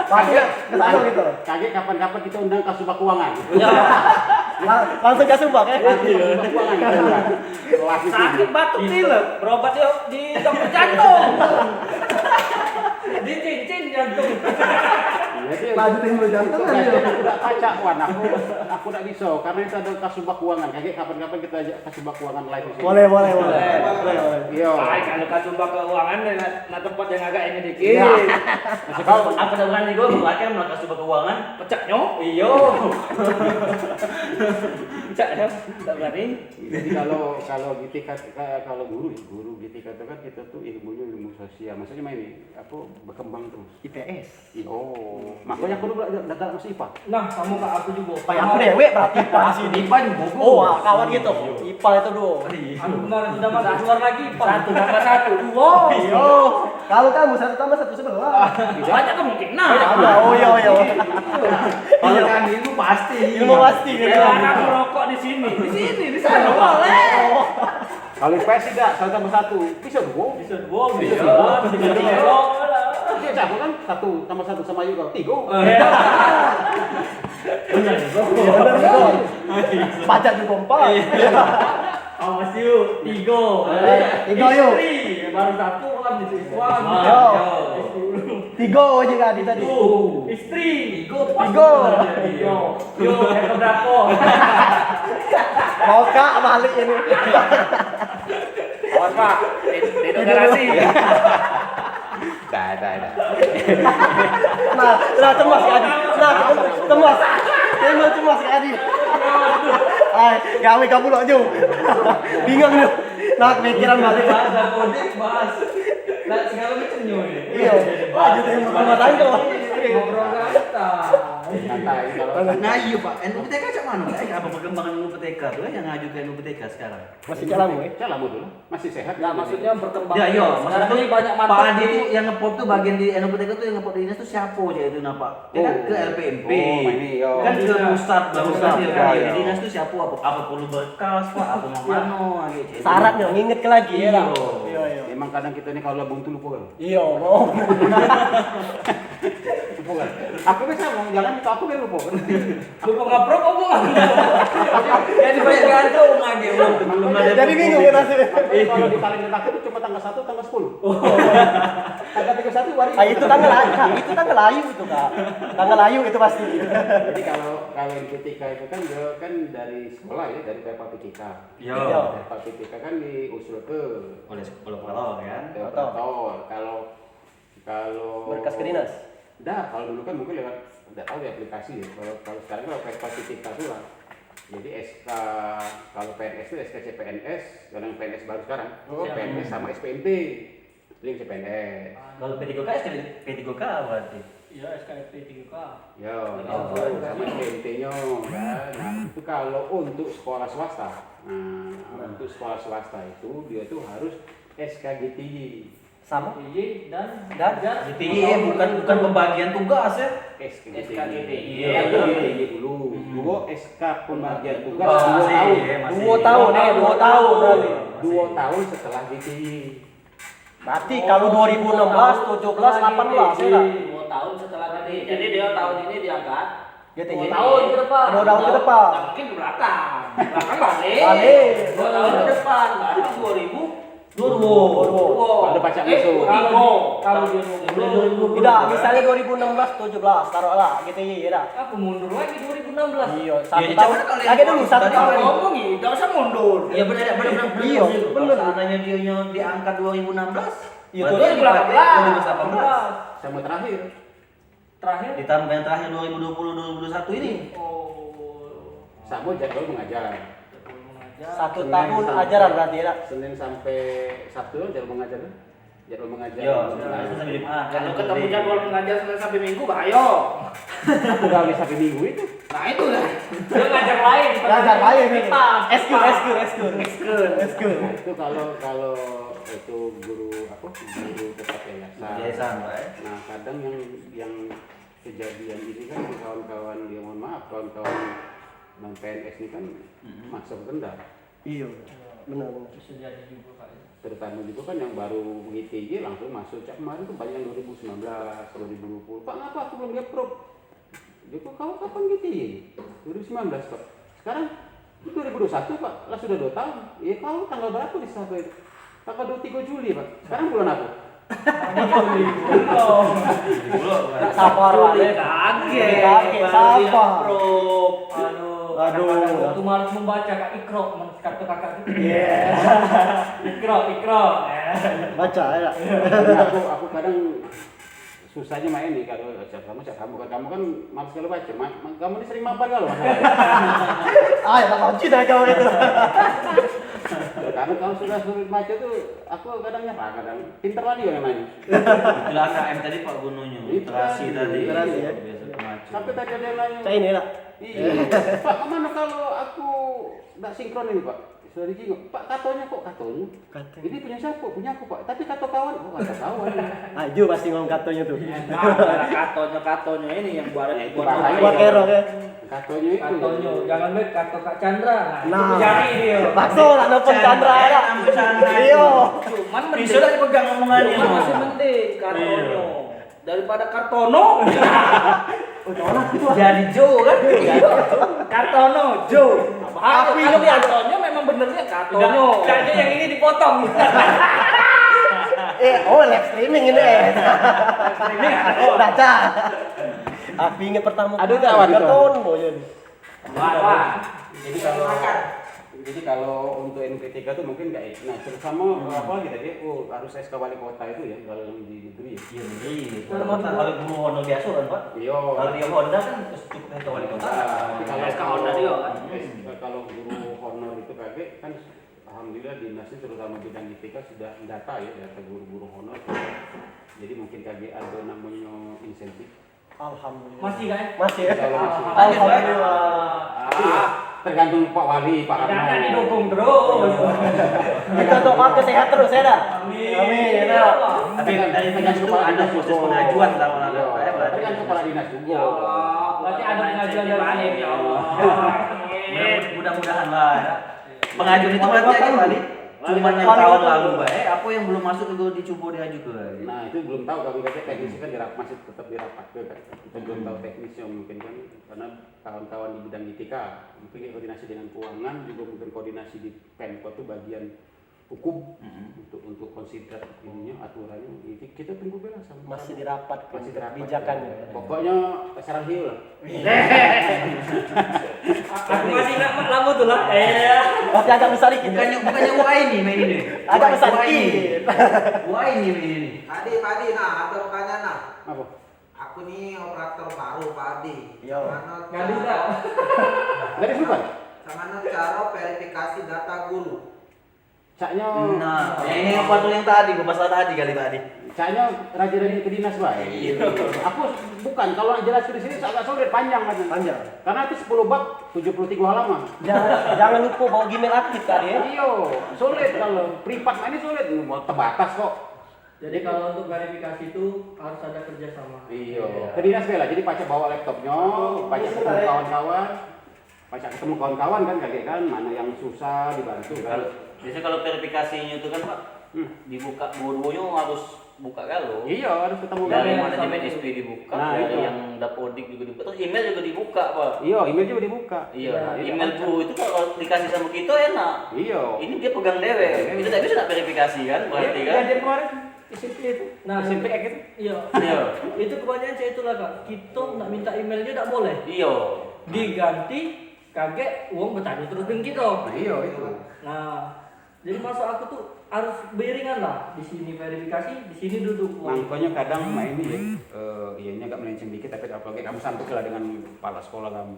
Kaget, kesana gitu. Kaget kapan-kapan kita undang Kasubag Keuangan. Langsung kasih mbak ya. Kasubag Keuangan. Kelas itu. Sakit batuk pilek. Berobat yuk di dokter jantung. Di cincin jantung. Jadi Lanjutin dulu jantung kan gajian ya. aku tidak baca Wan, aku tidak bisa karena itu ada Kasubag Keuangan. Kaget kapan-kapan kita ajak Kasubag Keuangan live di sini. Boleh. Iya. Baik, kalau kasubag keuangan nah tempat yang agak ini dikit. Iya. Kau apa dah berani gue pakai melakukan sebuah keuangan? Pecaknya. Iyo. Pecaknya. Tak berani. Jadi kalau GTK kalau guru GTK itu kan kita tuh ilmu sosial. Maksudnya ini apa berkembang terus. IPS. Oh, makanya aku dulu datang ke IPA. Nah, kamu kak aku juga. Pak yang dewek berarti IPA di sini. Ipan bogo. Oh, kawan gitu. IPA itu dulu. Aku kemarin sudah masuk keluar lagi. Satu tambah satu. Dua. Iya. Kalau kamu 1 tambah 1 11. Banyak kemungkinan. Ada. Oh iya. Kalau kan itu pasti. Ilmu pasti gitu. Jangan aku rokok di sini. Di sana boleh. Kalau IPS tidak 1 tambah 1 bisa 2. Bisa dua. Bisa Bisa tiga. tiga. Dia jago kan 1 tambah 1 sama juga 3. Benar. Iya benar. Pajak juga 4. Awas yuk, Tigo. Tigo yuk. Istri, baru satu kan di siswa. Yo. Tigo juga di tadi. Istri. Tigo. Yo, yang keberapa? Mau kak balik ini. Awas Pak, tidak garasi. Dah. Nah cemas Kak Adi. Cemas Kak Adi. Ay, gawe kamu lo jo. Bingung lu. Nah, pikiran balik. Bahasa kode, bahas. Lah segala macam nyo nih. Iya. Aja teh mau tanggo. Ngobrol santai. Santai kalau Nah iya Pak, NUPTK cak mana? Apa perkembangan NUPTK tuh yang ngaju ke NUPTK sekarang? Masih jalan ya? Jalan dulu, masih sehat. Nah, maksudnya berkembang. Ya iya, Sekarang maksudnya ini banyak Pak mantan Adi itu yang ngepop tuh bagian di NUPTK tuh yang ngepop di dinas tuh siapa aja itu nama Pak? Dia kan ke LPMP. Oh, ini yo. Kan ke pusat Pusat, ya, ya, di ya. dinas tuh siapa? Apa perlu berkas Pak? Apa mau mano? Gitu. Syaratnya nginget ke lagi ya. Iya. Iya. Memang kadang kita ini kalau buntu lupa kan. Iya, mau. Lupa kan. Aku bisa ngomong jalan itu aku baru lupa kan. Lupa ngaprok omongan. Jadi banyak gantung lagi belum ada. Jadi bingung ya nasibnya. Kalau di kalender aku itu cuma tanggal 1, tanggal 10. Tanggal 31 hari. Ah, itu tanggal layu, Kak. Itu tanggal layu itu, Kak. Tanggal layu itu pasti. Jadi kalau yang ketika itu kan dia kan dari sekolah ya, dari Pepa PTK. Yo. Pepa PTK kan diusul ke Oleh sekolah kan. operator. Kalau Berkas ke dinas. Dah, kalau dulu kan mungkin lewat tidak tahu ya aplikasi ya. Kalau sekarang kalau Pepa PTK itu lah. Jadi SK kalau PNS itu SK CPNS, yang PNS baru sekarang. CPNS sama SPMT. Jadi CPNS. Kalau P3K P3K berarti. Iya, SKP 3K. Ya, sama SPMT-nya kan. Nah, itu kalau untuk sekolah swasta. Nah, untuk sekolah swasta itu dia tuh harus SKGTY. Sama. PJ dan GTI bukan pembagian tugas ya. SKGTY. Iya. SKGTY dulu. Dua SK pembagian tugas Oh, 2 tahun. masih. 2 tahun nih, 2 tahun berarti. 2 tahun setelah GTY. Berarti kalau 2016, 17, 18 ya lah. 2 tahun setelah tadi. Jadi dia tahun ini diangkat. Gitu 2 ya. tahun ke depan. 2 tahun ke depan. Nah, mungkin ke belakang. Belakang balik. Balik. 2 tahun ke depan. Berarti 2000. Pada pajak masuk. Kalau dia nunggu. Tidak, misalnya 2016, 17 taruhlah gitu ya dah. Aku mundur lagi 2016. Iya, 1 Iya, tahun. cuman kalau Lagi yang dulu mau 1 tadi tahun. Ngomong ya, enggak usah mundur. Iya benar. Iya, bener. Seandainya dia diangkat 2016, Iya, berarti 2018. Sama terakhir. Terakhir. ditambah yang terakhir 2020 2021 ini. Oh. Sama jadwal mengajar. 1 tahun ajaran berarti ya dah. Senin sampai Sabtu jadwal mengajar. Jadwal mengajar. Yo, sampai Jumat. Kalau ketemu jadwal mengajar Senin sampai Minggu bahaya. Aku gawe sampai minggu itu. Nah itu lah. Dia ngajar lain. Ngajar lain ini. Pas. Eskul. Nah, itu kalau itu guru tetap Yayasan, Pak, ya. Nah, kadang yang kejadian ini kan kawan-kawan dia mohon maaf kawan-kawan non PNS ini kan masuk rendah. Iya. Benar. Bisa jadi juga Pak. Terutama juga kan yang baru ITJ langsung masuk. Cak kemarin tuh banyak yang 2019, 2020. Pak, ngapa aku belum di-approve? Dia kok kau kapan ITJ? 2019, Pak. Sekarang itu 2021, Pak. Lah sudah 2 tahun. Ya kau tanggal berapa di sana? Tanggal 23 Juli, Pak. Sekarang bulan apa? Sabar lah. Kaget, sabar. Aduh. Waktu malas membaca Kak Ikro, kata kakak gitu. Iya. Ikro. Baca ya. Aku kadang susahnya main nih kalau kamu kan malas kalau baca. Kamu ini sering mabar kalau masalah. Ah, ya mau cinta kau itu. Karena kalau sudah sulit baca tuh aku kadang nyerah, kadang pinter lagi yang main. Itulah KM tadi Pak Gununya, literasi tadi. Literasi, ya. Biasa kemacu. Sampai tadi ada yang nanya. Saya ini lah. Iya. Pak, kemana kalau aku nggak sinkron ini Pak? Sudah dijingok. Pak, katonya kok katonya? Ini punya siapa? Punya aku Pak. Tapi kato kawan, oh kata kawan. Aju pasti ngomong katonya tuh. Katonya ini yang buat bahaya. Buat kerok ya. Katonya itu. Katonyo, jangan bet kato Kak Chandra. Nah. Jari dia. Bakso lah nelfon Chandra ya. Iya. Cuman Bisa lah dipegang omongannya. Cuman masih mending Kartono daripada Kartono. Jadi Jo kan? Kartono, Jo. Api Kartono memang memang benernya katonyo. Jadi yang ini dipotong. Live streaming ini. Streaming Baca. Aku ingat pertama Aduh, kawan itu. karton boyon. Wah. Jadi kalau untuk NP3 tuh mungkin nggak itu. Nah, terutama apa lagi tadi? Harus SK wali kota itu ya kalau di negeri. Iya, kalau guru Honda biasa kan, Pak. Iya. Kalau dia Honda kan cukup itu wali kota. Tapi kalau SK Honda juga kan. Kalau guru honor itu kakek kan alhamdulillah dinasnya terutama bidang IPK sudah data ya data guru-guru honor. Jadi mungkin kakek ada namanya insentif. Alhamdulillah. Masih kan? Masih. Alhamdulillah. Tergantung Pak Wali, Pak Arno. Jangan didukung terus. Kita doa sehat terus ya dah. Amin. Amin. Ya. Tapi dari tergantung ada proses pengajuan lah Tergantung kepala dinas juga. Ya Allah. Berarti ada pengajuan dari ya Allah. Mudah-mudahan lah. Pengajuan itu berarti apa, Wali? Cuma yang tahun lalu, apa yang belum masuk itu dicoba diajukan. Nah itu belum tahu kami kakek teknisnya kan masih tetap dirapat kan. Kita belum tahu teknisnya mungkin kan karena kawan-kawan di bidang ITK mungkin koordinasi dengan keuangan juga mungkin koordinasi di Pemko itu bagian hukum untuk konsider ininya aturannya itu kita tunggu belas Masih dirapat masih dirapat kebijakannya. pokoknya sarang hiu lah. Aku masih ingat lama tuh lah. Tapi agak besar dikit. Bukannya UAI nih main ini. Agak besar dikit. UAI nih main ini. Padi, nah ada pertanyaan nah. Apa? Aku nih operator baru Padi. Yo. Nggak bisa. Dari bukan? Sama cara verifikasi data guru. Caknya Nah, ini apa tuh yang tadi, masalah tadi kali tadi. Caknya rajin-rajin ke dinas baik. Aku bukan kalau jelas di sini agak sulit panjang kan. Panjang. Karena itu 10 bab 73 halaman. Jangan lupa bawa Gmail aktif tadi ya. Iya, sulit kalau privat ini sulit mau terbatas kok. Jadi kalau untuk verifikasi itu harus ada kerjasama. Iya. Ke dinas bela, jadi Pacar bawa laptopnya, Pacar ketemu kawan-kawan, Pacar ketemu kawan-kawan kan kakek kan mana yang susah dibantu kan. Biasanya kalau verifikasinya itu kan Pak, dibuka dua-duanya harus buka kalau. Iya harus ketemu Dari kan. manajemen SP dibuka, Nah, dari itu. yang Dapodik juga dibuka, terus email juga dibuka Pak. Iya, email juga dibuka. Iya, Jadi email apa? tuh itu kalau dikasih sama kita enak. Iya. Ini dia pegang dewe, itu tak bisa nak verifikasi kan, berarti kan? Jadi kemarin SMP itu. Nah, SMP gitu. Iya. Iya, Itu kebanyakan saya itulah Kak. Kita nak minta emailnya tak boleh. iya. Diganti kaget uang bertanya terus dengan kita. Nah, iya itu. Nah, jadi maksud aku tuh harus beriringan lah. Di sini verifikasi, di sini duduk. Makanya kadang main ini ya, ianya agak melenceng dikit tapi apalagi kamu santun lah dengan kepala sekolah kamu.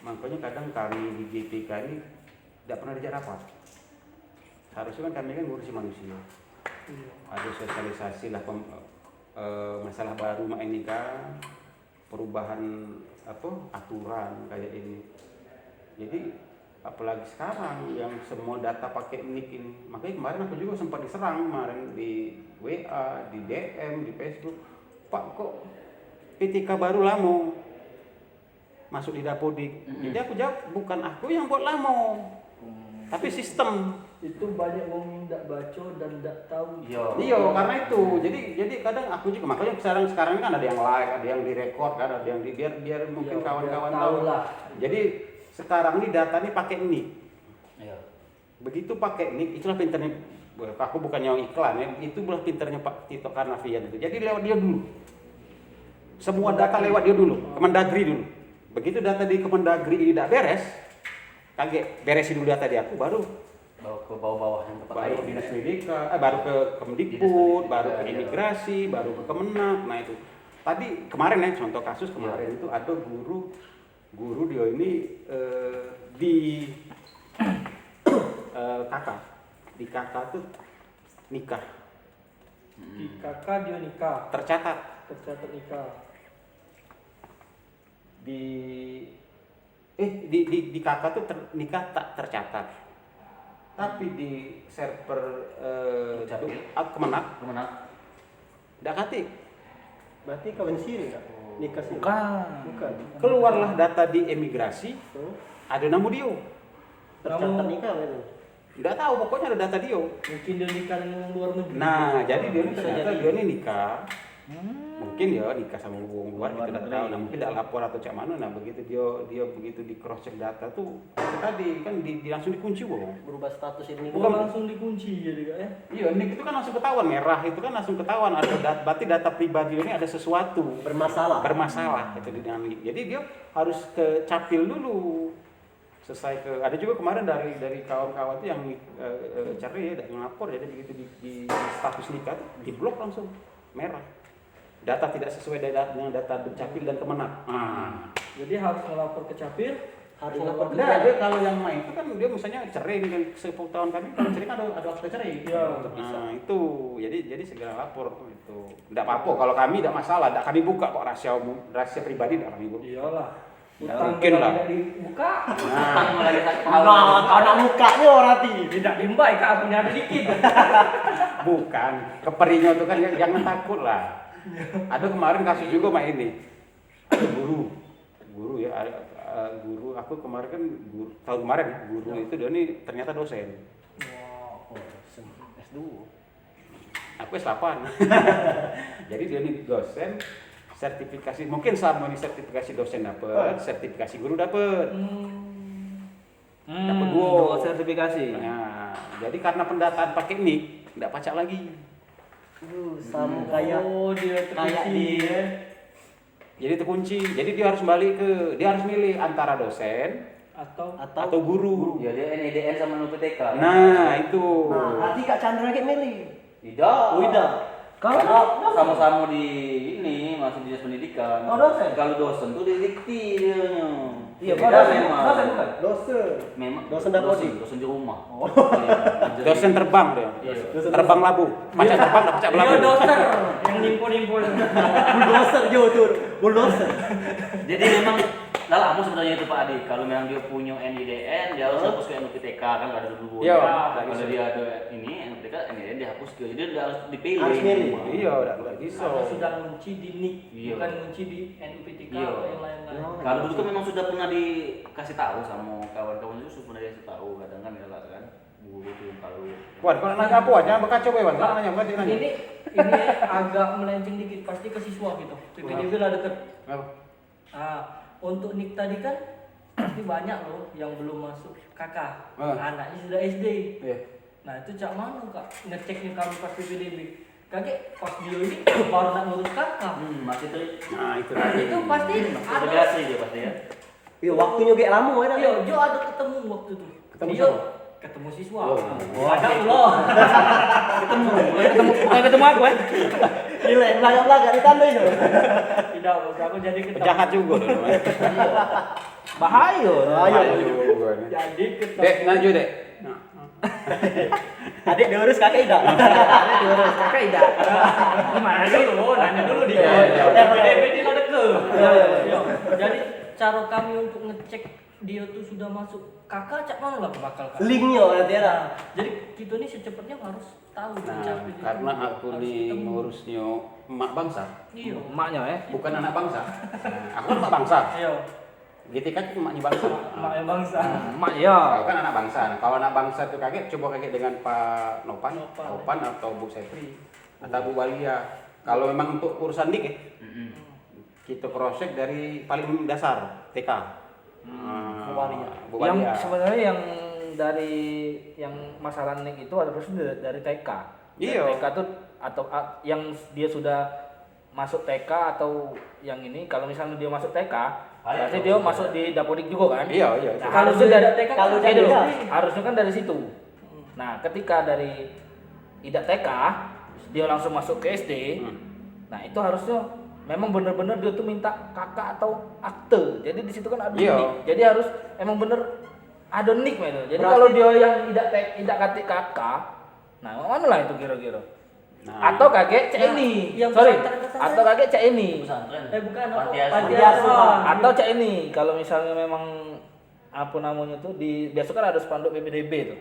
Makanya kadang kami di GPK ini tidak pernah diajak rapat. Harusnya kan kami kan ngurusi manusia. Ada sosialisasi lah masalah baru ini kan, perubahan aturan kayak ini. Jadi apalagi sekarang yang semua data pakai nik ini, makanya kemarin aku juga sempat diserang kemarin di WA, di DM, di Facebook, Pak kok PTK baru lamo masuk di Dapodik. Jadi aku jawab bukan aku yang buat lamo, tapi sistem. Itu banyak orang yang tidak baca dan tidak tahu. Iya karena itu. Jadi kadang aku juga makanya sekarang kan ada yang live, ada yang direkod kan, ada yang biar mungkin kawan-kawan tahu lah. Jadi sekarang ini data ini pakai nik. Iya. Begitu pakai nik, itulah pinternya. Aku bukannya iklan ya, itu belah pinternya Pak Tito Karnavian itu. Jadi lewat dia dulu. Semua data lewat dia dulu, Kemendagri dulu. Begitu data di Kemendagri tidak beres, kaget beresin dulu data di aku, baru Bawa ke bawah-bawah yang tempat baru lain. ke dinas pendidikan, baru ke Kemdikbud, baru ke imigrasi, baru ke Kemenag. Nah itu. Tadi kemarin ya contoh kasus kemarin itu ada guru dia ini di kakak, di kakak tuh nikah Di kakak dia nikah, tercatat tercatat nikah. di kakak tuh nikah tak tercatat, tapi di server Kemenag Kemenang. tidak katik. Berarti kawin siri enggak? Nikah siri. Bukan. Keluarlah data di imigrasi, ada nama dia. Tercatat nikah kan? Tidak tahu, pokoknya ada data dia. Mungkin dia nikah dengan luar negeri. Nah, jadi dia ini Bisa ternyata jadi. dia ini nikah. Mungkin mungkin ya nikah sama wong luar kita tidak tahu. Nah mungkin tidak lapor atau cak mana. Nah begitu dia begitu di cross check data tuh tadi kan langsung dikunci wong. Berubah status ini. Bukan langsung dikunci jadi kak ya. Iya, nik itu kan langsung ketahuan, merah itu kan langsung ketahuan ada berarti data pribadi ini ada sesuatu bermasalah itu di dalam nik. Jadi dia harus ke capil dulu. Selesai ke ada juga kemarin dari kawan-kawan tuh yang cari ya yang lapor jadi begitu di status nikah tuh diblok langsung merah. Data tidak sesuai dengan data Dukcapil dan Kemenak. Jadi harus melapor ke Capil. Harus lapor ke Nah, dia kalau yang main itu kan dia misalnya cerai dengan sepengetahuan kami kalau cerai kan ada akte cerai. Iya. Nah, itu jadi segera lapor itu. Tidak apa-apa kalau kami tidak masalah, tidak kami buka kok rahasia pribadi tidak kami buka. Iyalah. Ya, Utang mungkin lah. tidak dibuka. Anak mukanya orang Tidak dimbai kak punya ada dikit. Bukan, keperinya itu kan jangan takut lah. Ada kemarin kasus juga mak ini. Ada guru ya, guru aku kemarin kan tahun kemarin guru itu dia ini ternyata dosen. S2. Aku S8. Jadi dia ini dosen, sertifikasi mungkin sama nih sertifikasi dosen dapat, sertifikasi guru dapat. Dapat Dua sertifikasi. Nah, jadi karena pendataan pakai nik, tidak pacak lagi. sama kayak dia kayak di Jadi terkunci. Jadi dia harus milih antara dosen atau guru. Ya dia NIDN sama NUPTK. Nah, itu. Nah, nanti Kak Chandra kayak milih. Tidak. Tidak. Karena sama-sama di ini masih dinas pendidikan. Oh, dosen? Kalau dosen tuh didikti dianya. Iya, Beda dosen. memang. Dosen bukan? Dosen. Memang Dosen dapodik. dosen di rumah. Oh. Iya. Dosen terbang dia. Iya. Terbang labu. Pacak terbang dapat pacak labu. Iya dosen yang nimpon-nimpon. Bulldozer jo tuh. Bulldozer. Jadi memang lalamu sebenarnya itu Pak Adi. Kalau memang dia punya NIDN, dia harus hapus ke NUPTK kan nggak ada dulu. Iya. Kalau dia ada ini NUPTK, NIDN dihapus ke. Jadi dia harus dipilih. Harus milih. Iya, udah bisa. Karena sudah ngunci di NIK, Iya. bukan ngunci di NUPTK Iya. atau yang lain-lain. Oh. Kalau dulu kan memang sudah pernah dikasih tahu sama kawan-kawan itu sudah pernah dikasih tahu kadang kan ya lah kan guru itu yang tahu. Wan, kalau nanya apa aja berkacau Wan. Kalau nanya bukan dia nanya. Ini agak melenceng dikit pasti ke siswa gitu. PPDB lah deket. Apa? Untuk NIK tadi kan pasti banyak loh yang belum masuk kakak. Ah. Anaknya sudah SD. Iya. Nah itu cak mana kak ngeceknya kami pas PPDB. Kakek pas dia ini baru nak ngurus kakak. Masih ter Nah, itu tadi. Itu pasti ada. integrasi dia pasti ya. Iya, waktunya kayak lama kan. Iya, Jo ada ketemu waktu itu. Ketemu Dia siapa? ketemu siswa. Oh. Ada loh. Bukan ketemu aku ya. Gila, belakang ditandai itu. Tidak, aku jadi ketemu. Jahat juga dulu. Bahaya. Ayo. juga nih. Jadi ketemu. Dek, lanjut Dek. Adik diurus kakek tidak. Diurus kakak tidak. Gimana dulu? Nanya dulu dia. Iya, iya. PPDB dia ada ke. Iya, iya, iya. Jadi cara kami untuk ngecek dia tuh sudah masuk kakak cak mana lah bakal kakak. Linknya nanti ada. Jadi kita nih secepatnya harus tahu Nah, Dukcapil itu. karena aku Harus nih ketemu. ngurusnya emak bangsa, Iya. Emaknya ya. bukan anak bangsa. Nah, aku kan emak bangsa. Iya. Gitu kan emaknya bangsa. Mak yang bangsa. Emak ya. Aku kan anak bangsa. Nah, kalau anak bangsa itu kaget, coba kaget dengan Pak Nopan, Nopan. atau Bu Setri, atau Bu Walia. Kalau memang untuk urusan dik ya, kita cross check dari paling dasar TK. Bu Walia. Bu Yang Walia. sebenarnya yang dari yang masalah NIK itu ada proses dari TK. Dari Iya. TK tuh atau yang dia sudah masuk TK atau yang ini kalau misalnya dia masuk TK berarti dia masuk di Dapodik juga kan? Iya, iya. Nah, Kalau harusnya dia dari TK kalau Oke dia dulu. beda. Harusnya kan dari situ. Nah, ketika dari tidak TK dia langsung masuk ke SD. Nah, itu harusnya memang benar-benar dia tuh minta kakak atau akte. Jadi di situ kan ada Iya. nik. Jadi harus emang bener ada nik itu. Jadi Berarti- kalau dia yang tidak katik kakak, nah mana lah itu kira-kira? Nah. Atau kakek cek ini. yang Sorry. pesantren-pesantren. Atau kakek cek ini. Pesantren. Bukan apa? Panti asuhan. Panti asuhan. asuhan. Atau cek ini. Kalau misalnya memang apa namanya tuh di biasa kan ada spanduk PPDB tuh.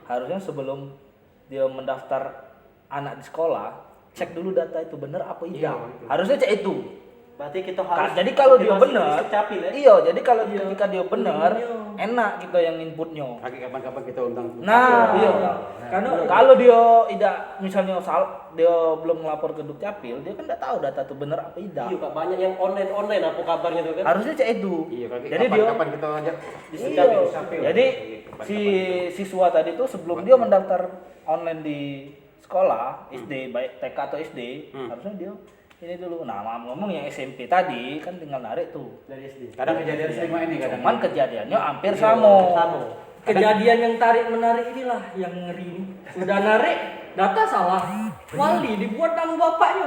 Harusnya sebelum dia mendaftar anak di sekolah, cek dulu data itu benar apa tidak. Iya, betul. Harusnya cek itu. Berarti kita harus. Jadi kalau dia masih benar, riset capil ya. iya. Jadi kalau ketika dia benar, enak kita yang inputnya. Lagi kapan-kapan kita undang. Nah, iya. Karena Kalau dia tidak misalnya dia belum melapor ke Dukcapil, dia kan tidak tahu data itu benar apa tidak. Iya Kak, banyak yang online apa kabarnya tuh kan? Harusnya cek itu. Iya, kaki Jadi dia kapan kita ajak di iya. Jadi si siswa tadi tuh sebelum dia mendaftar online di sekolah SD baik TK atau SD, harusnya dia ini dulu. Nah, ngomong yang SMP tadi kan tinggal narik tuh Dari SD. kadang kejadian semua ini kadang. cuman kejadiannya hampir sama. kejadian yang tarik menarik inilah yang ngeri nih. Sudah narik, data salah. Wali dibuat nama bapaknya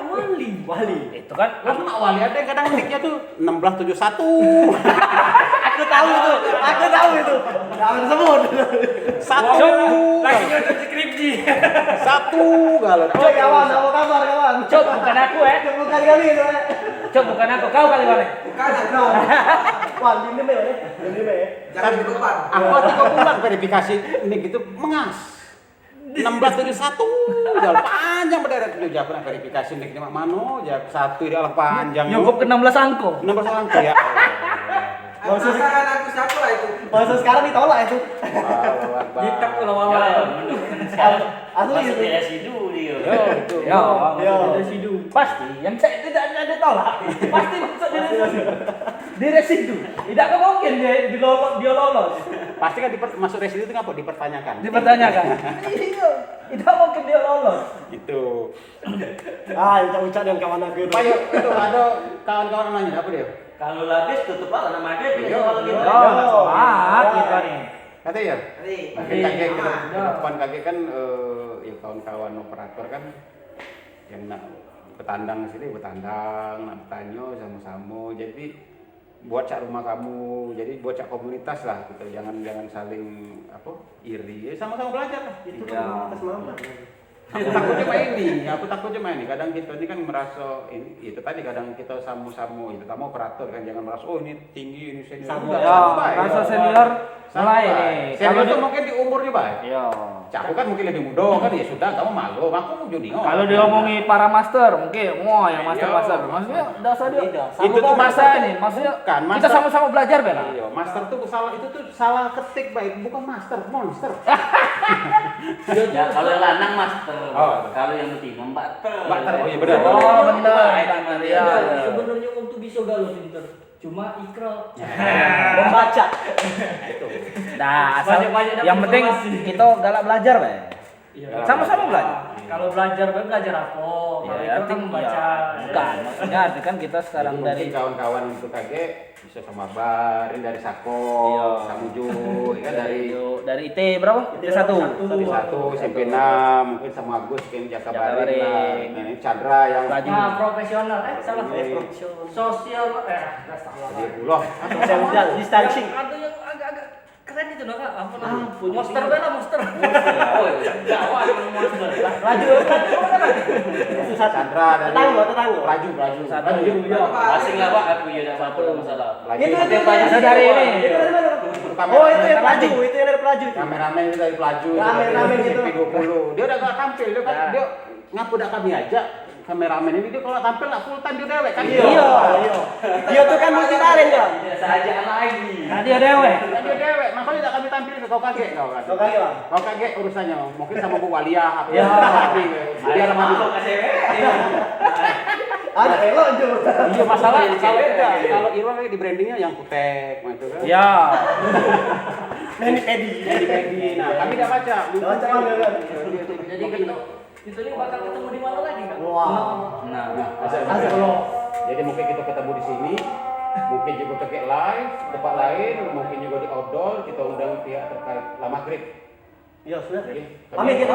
Wali. Itu kan Lama Wali ada yang kadang nicknya tuh 1671. Aku tahu itu. Jangan sebut. Satu. Lagi nyusun skripsi. Satu galau. Oke kawan, apa kabar kawan? Cok, bukan aku Bukan kali itu. Cok, bukan aku. Kau kali mana? Bukan aku. Wah, ini me ya. Ini me. Jangan di depan. Aku hati kau pulang verifikasi nick itu mengas. 1671 jalan panjang berderet itu jak pernah verifikasi nick di mana jak satu di alam panjang. Nyukup ke 16 angko. 16 angka ya. Masakan aku siapa itu? Masa sekarang ditolak itu. Ditek lawan-lawan. Asli itu. residu dia. Yo itu. Ya, Yo. pasti yang saya tidak ada tolak. Pasti masuk di residu. Di residu. Tidak mungkin dia lolos. Pasti kan masuk residu itu ngapa dipertanyakan. Dipertanyakan. Iya. Tidak mungkin dia lolos. Itu. Ah, ucap-ucap dengan kawan aku itu. Ayo itu ada kawan-kawan nanya apa dia? Kalau labis tutup aja nama dia Iya. kalau gitu. Kita nih. Kata ya? Tadi. Mungkin kaget ke depan kaget kan ya kawan-kawan operator kan yang nak bertandang sini bertandang, nak bertanya sama-sama. Jadi buat cak rumah kamu, jadi buat cak komunitas lah gitu. Jangan saling apa iri. Ya, sama-sama belajar lah. Itu Ya. komunitas mama. Aku takut cuma ini. Kadang kita ini kan merasa ini itu tadi kadang kita sama-sama itu kamu operator kan jangan merasa oh ini tinggi ini senior. Sama. Udah, Ya, santai. rasa senior mulai Santai. nih. Senior Kalau tuh mungkin di umur juga. Iya. Cak aku kan mungkin lebih muda kan ya sudah kamu malu aku mau judi Kalau diomongi para master, mungkin yang Iya. master. Maksudnya dasar dia. Tidak. Itu tuh masa ini, maksudnya Kan, kita master- sama-sama belajar Bella. Iya, master tuh salah itu tuh salah ketik baik bukan master, monster. Ya kalau yang lanang master. Oh. Kalau yang betina mbakter. Mbakter, oh iya benar. Oh, benar. Iya, Iya. sebenarnya om tuh bisa galau pinter. Cuma ikral. Membaca. Nah, asal Banyak-banyak dapat yang penting informasi. kita galak belajar, Be. Iya. Sama-sama belajar. Kalau belajar belajar apa? Kalau Ya, itu kan membaca. Bukan, maksudnya arti kan kita sekarang Jadi dari mungkin kawan-kawan untuk kaget bisa sama Bar, ini dari Sako, Iya. Samuju, kan dari IT berapa? IT 1. dari satu SMP 6, mungkin sama Agus kan Jakabaring lah. Jakabaring. Ini Chandra yang Laju. Nah, profesional salah. Iya. Sosial nggak salah. jadi pulau. Social distancing. Ada yang agak-agak keren itu nah kak, apa namanya? punya Monster sih. bela monster. Oh, Jawa ada monster. Laju. Susah. Chandra dari Tetangga. Laju. Satu. Iya. Masing lah Pak, aku ya ada apa masalah. Laju. Itu Ada dari ini. Itu dari mana? Kamera- Oh, itu yang pelaju, itu yang dari pelaju. Kameramen itu dari Pelaju. Kameramen itu. SMP 20. Dia udah gak tampil, dia ngaku udah kami aja. Kameramen ini dia kalau tampil lah full time dia dewek kan. Iya. Dia tuh kan multi talent kan. Tidak saja lagi. Nah, dia dewe. Kan dia dewek, makanya udah kami tampil ke kau kaget kau kan. Kau kaget, Bang? Kau kaget urusannya, mungkin sama Bu Walia apa. Iya. Dia lemah dulu. Ada elok juga. Iya masalah kalau enggak, kalau Irwan di brandingnya yang kutek gitu kan. Ya. Neni Pedi. Jadi Pedi. Nah, kami udah baca. Baca kan, kan? Jadi kita ini bakal ketemu di mana lagi kak? Wah. Nah, Asik lo. Jadi mungkin kita ketemu di sini, mungkin juga pakai live tempat lain, mungkin juga di outdoor kita undang pihak terkait lama maghrib. Iya, sudah. Oke. Pamit kita.